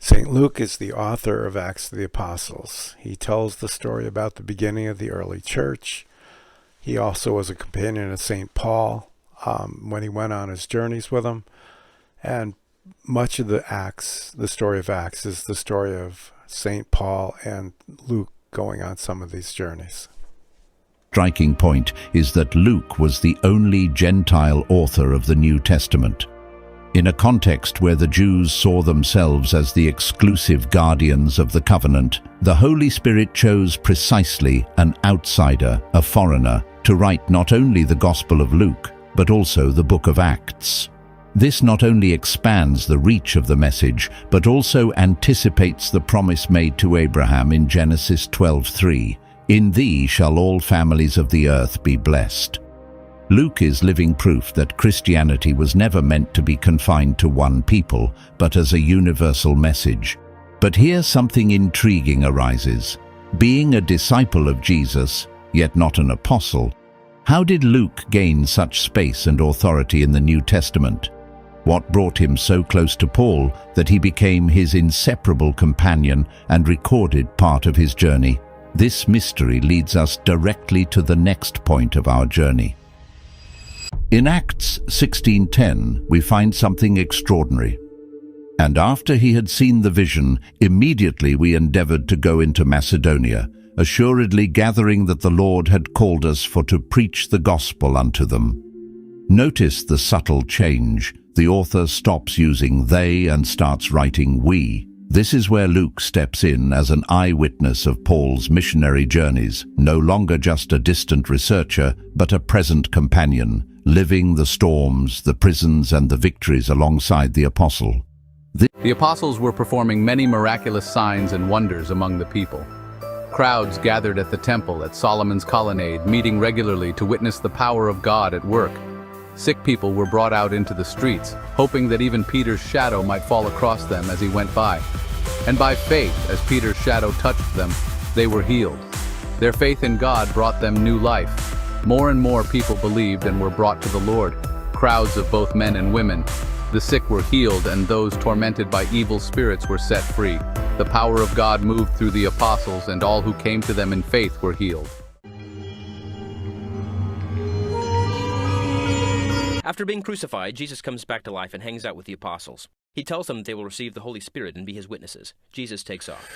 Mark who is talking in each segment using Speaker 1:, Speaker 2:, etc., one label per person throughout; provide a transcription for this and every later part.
Speaker 1: St. Luke is the author of Acts of the Apostles. He tells the story about the beginning of the early church. He also was a companion of St. Paul when he went on his journeys with him. And much of the story of Acts, is the story of St. Paul and Luke going on some of these journeys.
Speaker 2: Striking point is that Luke was the only Gentile author of the New Testament. In a context where the Jews saw themselves as the exclusive guardians of the covenant, the Holy Spirit chose precisely an outsider, a foreigner, to write not only the Gospel of Luke, but also the book of Acts. This not only expands the reach of the message, but also anticipates the promise made to Abraham in Genesis 12:3, "In thee shall all families of the earth be blessed." Luke is living proof that Christianity was never meant to be confined to one people, but as a universal message. But here something intriguing arises. Being a disciple of Jesus, yet not an apostle, how did Luke gain such space and authority in the New Testament? What brought him so close to Paul that he became his inseparable companion and recorded part of his journey? This mystery leads us directly to the next point of our journey. In Acts 16:10, we find something extraordinary. "And after he had seen the vision, immediately we endeavored to go into Macedonia, assuredly gathering that the Lord had called us for to preach the gospel unto them." Notice the subtle change. The author stops using they and starts writing we. This is where Luke steps in as an eyewitness of Paul's missionary journeys, no longer just a distant researcher, but a present companion, living the storms, the prisons, and the victories alongside the apostle.
Speaker 3: The apostles were performing many miraculous signs and wonders among the people. Crowds gathered at the temple at Solomon's colonnade, meeting regularly to witness the power of God at work. Sick people were brought out into the streets, hoping that even Peter's shadow might fall across them as he went by. And by faith, as Peter's shadow touched them, they were healed. Their faith in God brought them new life. More and more people believed and were brought to the Lord, crowds of both men and women. The sick were healed, and those tormented by evil spirits were set free. The power of God moved through the apostles, and all who came to them in faith were healed.
Speaker 4: After being crucified, Jesus comes back to life and hangs out with the apostles. He tells them that they will receive the Holy Spirit and be his witnesses. Jesus takes off.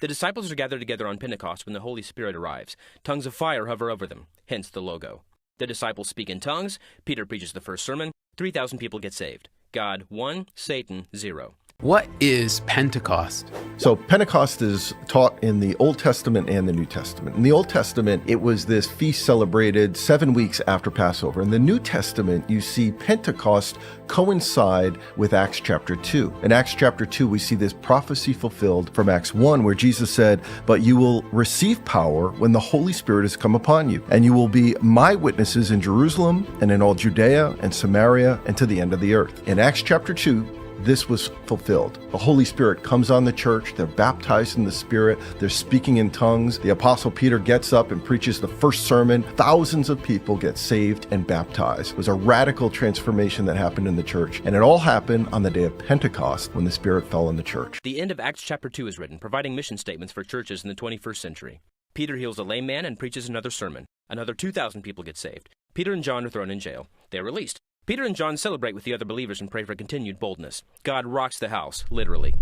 Speaker 4: The disciples are gathered together on Pentecost when the Holy Spirit arrives. Tongues of fire hover over them, hence the logo. The disciples speak in tongues. Peter preaches the first sermon. 3,000 people get saved. God 1, Satan 0.
Speaker 5: What is Pentecost?
Speaker 6: So Pentecost is taught in the Old Testament and the New Testament. In the Old Testament, it was this feast celebrated 7 weeks after Passover. In the New Testament, you see Pentecost coincide with Acts chapter 2. In Acts chapter 2, we see this prophecy fulfilled from Acts 1, where Jesus said, "But you will receive power when the Holy Spirit has come upon you, and you will be my witnesses in Jerusalem and in all Judea and Samaria and to the end of the earth." In Acts chapter 2, this was fulfilled. The Holy Spirit comes on the church. They're baptized in the Spirit. They're speaking in tongues. The Apostle Peter gets up and preaches the first sermon. Thousands of people get saved and baptized. It was a radical transformation that happened in the church. And it all happened on the day of Pentecost when the Spirit fell on the church.
Speaker 4: The end of Acts chapter 2 is written, providing mission statements for churches in the 21st century. Peter heals a lame man and preaches another sermon. Another 2,000 people get saved. Peter and John are thrown in jail. They're released. Peter and John celebrate with the other believers and pray for continued boldness. God rocks the house, literally.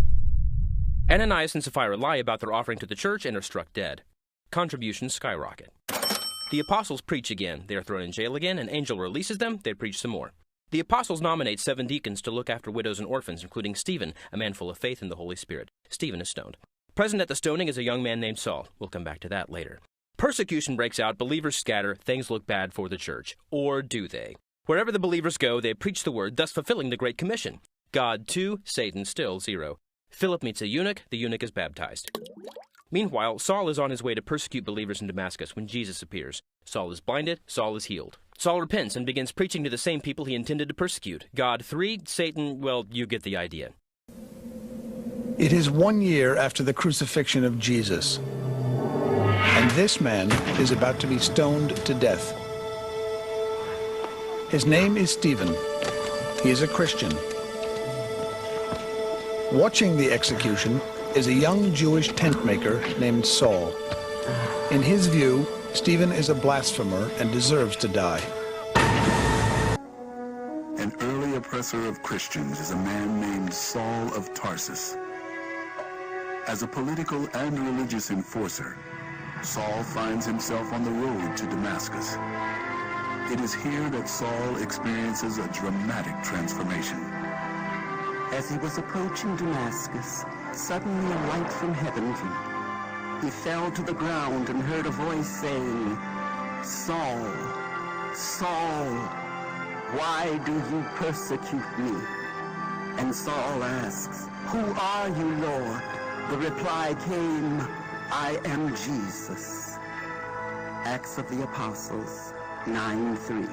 Speaker 4: Ananias and Sapphira lie about their offering to the church and are struck dead. Contributions skyrocket. The apostles preach again. They are thrown in jail again. An angel releases them. They preach some more. The apostles nominate 7 deacons to look after widows and orphans, including Stephen, a man full of faith in the Holy Spirit. Stephen is stoned. Present at the stoning is a young man named Saul. We'll come back to that later. Persecution breaks out. Believers scatter. Things look bad for the church. Or do they? Wherever the believers go, they preach the word, thus fulfilling the Great Commission. God 2, Satan still 0. Philip meets a eunuch. The eunuch is baptized. Meanwhile, Saul is on his way to persecute believers in Damascus when Jesus appears. Saul is blinded. Saul is healed. Saul repents and begins preaching to the same people he intended to persecute. God 3, Satan, well, you get the idea.
Speaker 7: It is 1 year after the crucifixion of Jesus, and this man is about to be stoned to death. His name is Stephen. He is a Christian. Watching the execution is a young Jewish tent maker named Saul. In his view, Stephen is a blasphemer and deserves to die.
Speaker 8: An early oppressor of Christians is a man named Saul of Tarsus. As a political and religious enforcer, Saul finds himself on the road to Damascus. It is here that Saul experiences a dramatic transformation.
Speaker 9: As he was approaching Damascus, suddenly a light from heaven came. He fell to the ground and heard a voice saying, "Saul, Saul, why do you persecute me?" And Saul asks, "Who are you, Lord?" The reply came, "I am Jesus." Acts of the Apostles 9:3.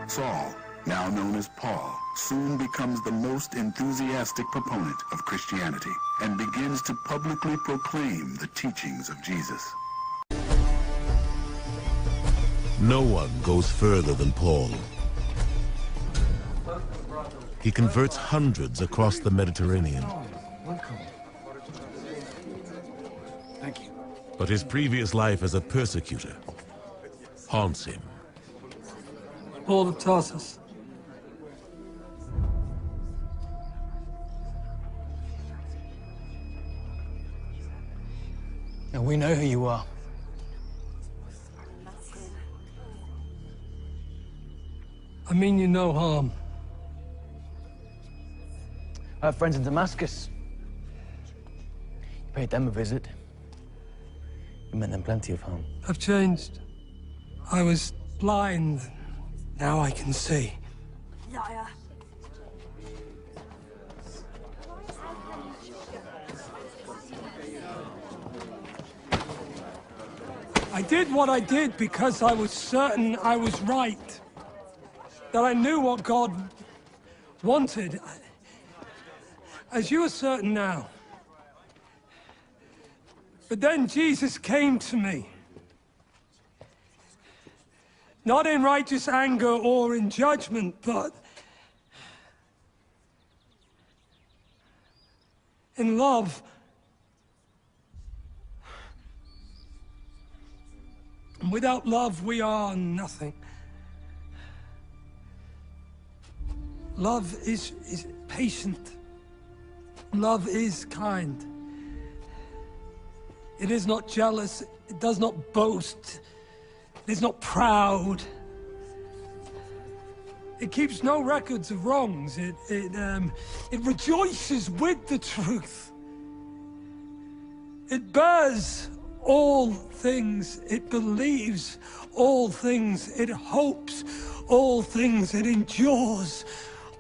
Speaker 8: Saul, now known as Paul, soon becomes the most enthusiastic proponent of Christianity and begins to publicly proclaim the teachings of Jesus.
Speaker 10: No one goes further than Paul. He converts hundreds across the Mediterranean.
Speaker 7: Thank you.
Speaker 10: But his previous life as a persecutor haunts him.
Speaker 11: Paul of Tarsus.
Speaker 12: Now we know who you are.
Speaker 11: I mean you no harm.
Speaker 12: I have friends in Damascus. You paid them a visit. You meant them plenty of harm.
Speaker 11: I've changed. I was blind. Now I can see.
Speaker 13: Liar.
Speaker 11: I did what I did because I was certain I was right. That I knew what God wanted. As you are certain now. But then Jesus came to me. Not in righteous anger or in judgment, but in love. And without love, we are nothing. Love is patient. Love is kind. It is not jealous. It does not boast. It is not proud. It keeps no records of wrongs. It rejoices with the truth. It bears all things. It believes all things. It hopes all things. It endures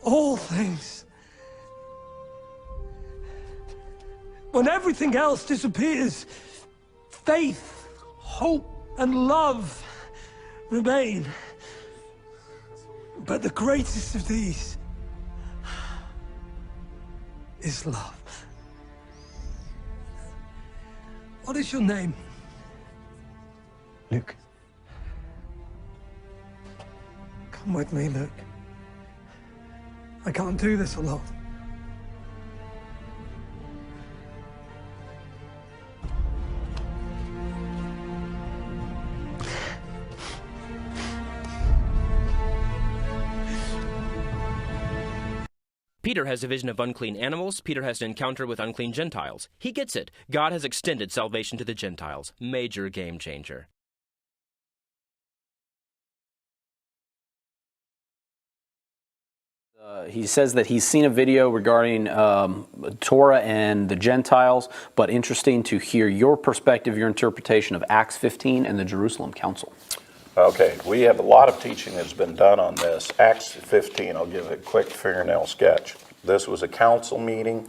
Speaker 11: all things. When everything else disappears, faith, hope, and love remain. But the greatest of these is love. What is your name?
Speaker 12: Luke.
Speaker 11: Come with me, Luke. I can't do this alone.
Speaker 4: Peter has a vision of unclean animals. Peter has an encounter with unclean Gentiles. He gets it. God has extended salvation to the Gentiles. Major game changer.
Speaker 14: He says that he's seen a video regarding Torah and the Gentiles, but interesting to hear your perspective, your interpretation of Acts 15 and the Jerusalem Council.
Speaker 15: Okay, we have a lot of teaching that's been done on this. Acts 15, I'll give a quick fingernail sketch. This was a council meeting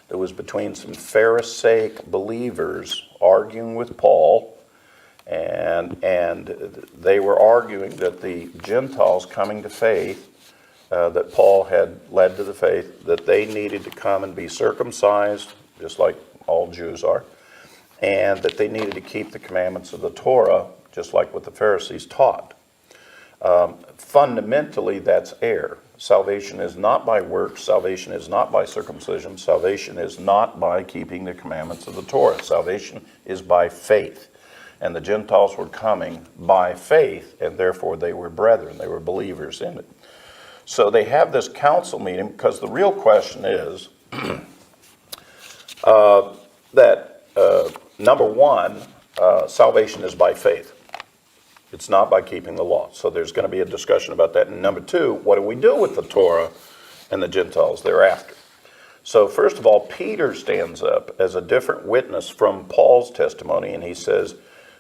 Speaker 15: that was between some Pharisaic believers arguing with Paul, and they were arguing that the Gentiles coming to faith, that Paul had led to the faith, that they needed to come and be circumcised, just like all Jews are, and that they needed to keep the commandments of the Torah, just like what the Pharisees taught. Fundamentally, that's error. Salvation is not by works. Salvation is not by circumcision. Salvation is not by keeping the commandments of the Torah. Salvation is by faith. And the Gentiles were coming by faith, and therefore they were brethren. They were believers in it. So they have this council meeting because the real question is number one, salvation is by faith. It's not by keeping the law. So there's going to be a discussion about that. And number two, what do we do with the Torah and the Gentiles thereafter? So first of all, Peter stands up as a different witness from Paul's testimony, and he says,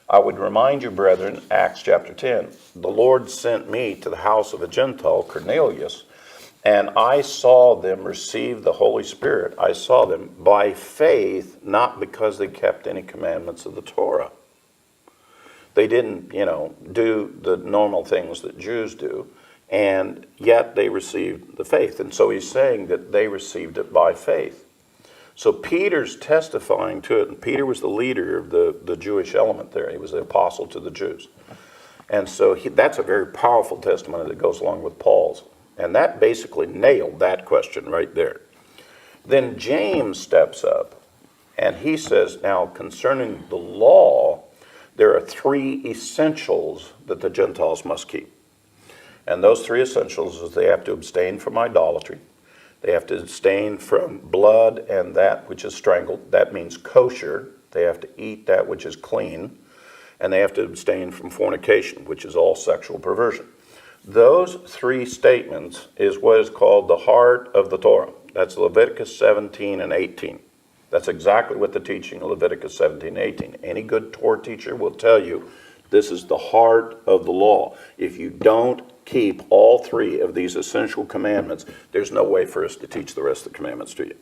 Speaker 15: I would remind you, brethren, Acts chapter 10, the Lord sent me to the house of a Gentile, Cornelius, and I saw them receive the Holy Spirit. I saw them by faith, not because they kept any commandments of the Torah. They didn't, do the normal things that Jews do, and yet they received the faith. And so he's saying that they received it by faith. So Peter's testifying to it, and Peter was the leader of the Jewish element there. He was the apostle to the Jews. And so that's a very powerful testimony that goes along with Paul's. And that basically nailed that question right there. Then James steps up, and he says, now concerning the law, there are three essentials that the Gentiles must keep. And those three essentials is they have to abstain from idolatry. They have to abstain from blood and that which is strangled. That means kosher. They have to eat that which is clean. And they have to abstain from fornication, which is all sexual perversion. Those three statements is what is called the heart of the Torah. That's Leviticus 17 and 18. That's exactly what the teaching of Leviticus 17 and 18. Any good Torah teacher will tell you this is the heart of the law. If you don't keep all three of these essential commandments, there's no way for us to teach the rest of the commandments to you.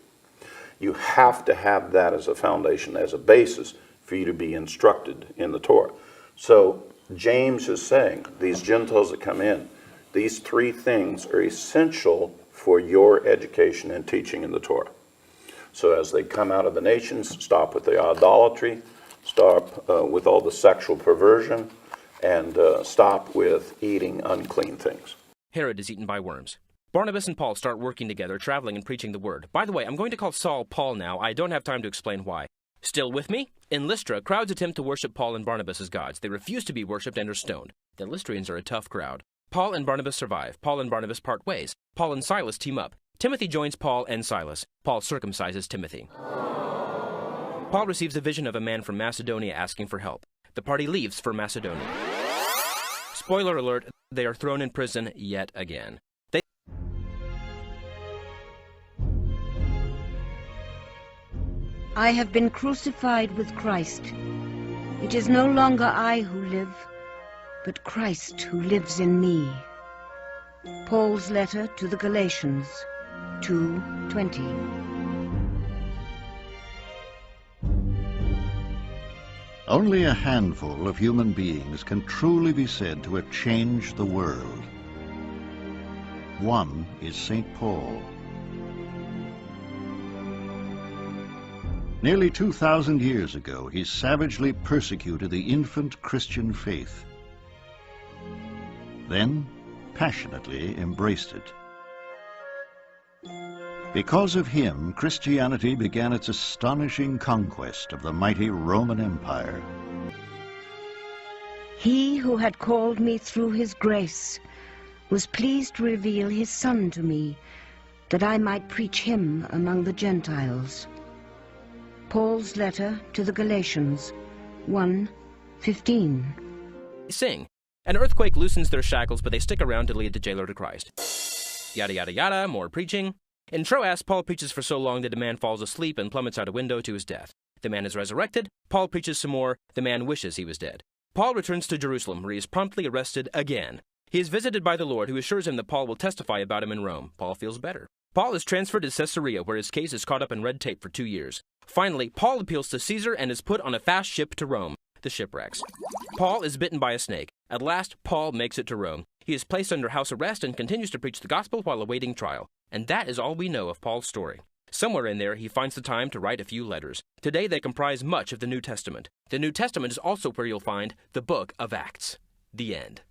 Speaker 15: You have to have that as a foundation, as a basis for you to be instructed in the Torah. So James is saying, these Gentiles that come in, these three things are essential for your education and teaching in the Torah. So as they come out of the nations, stop with the idolatry, stop with all the sexual perversion, and stop with eating unclean things.
Speaker 4: Herod is eaten by worms. Barnabas and Paul start working together, traveling and preaching the word. By the way, I'm going to call Saul Paul now. I don't have time to explain why. Still with me? In Lystra, crowds attempt to worship Paul and Barnabas as gods. They refuse to be worshipped and are stoned. The Lystrians are a tough crowd. Paul and Barnabas survive. Paul and Barnabas part ways. Paul and Silas team up. Timothy joins Paul and Silas. Paul circumcises Timothy. Paul receives a vision of a man from Macedonia asking for help. The party leaves for Macedonia. Spoiler alert, they are thrown in prison yet again.
Speaker 13: I have been crucified with Christ. It is no longer I who live, but Christ who lives in me. Paul's letter to the Galatians, 2:20.
Speaker 16: Only a handful of human beings can truly be said to have changed the world. One is St. Paul. Nearly 2,000 years ago, he savagely persecuted the infant Christian faith, then passionately embraced it. Because of him, Christianity began its astonishing conquest of the mighty Roman Empire.
Speaker 13: He who had called me through his grace was pleased to reveal his Son to me, that I might preach him among the Gentiles. Paul's letter to the Galatians, 1:15.
Speaker 4: Sing. An earthquake loosens their shackles, but they stick around to lead the jailer to Christ. Yada yada yada, more preaching. In Troas, Paul preaches for so long that a man falls asleep and plummets out a window to his death. The man is resurrected. Paul preaches some more. The man wishes he was dead. Paul returns to Jerusalem, where he is promptly arrested again. He is visited by the Lord, who assures him that Paul will testify about him in Rome. Paul feels better. Paul is transferred to Caesarea, where his case is caught up in red tape for 2 years. Finally, Paul appeals to Caesar and is put on a fast ship to Rome. The shipwrecks. Paul is bitten by a snake. At last, Paul makes it to Rome. He is placed under house arrest and continues to preach the gospel while awaiting trial. And that is all we know of Paul's story. Somewhere in there, he finds the time to write a few letters. Today, they comprise much of the New Testament. The New Testament is also where you'll find the book of Acts. The end.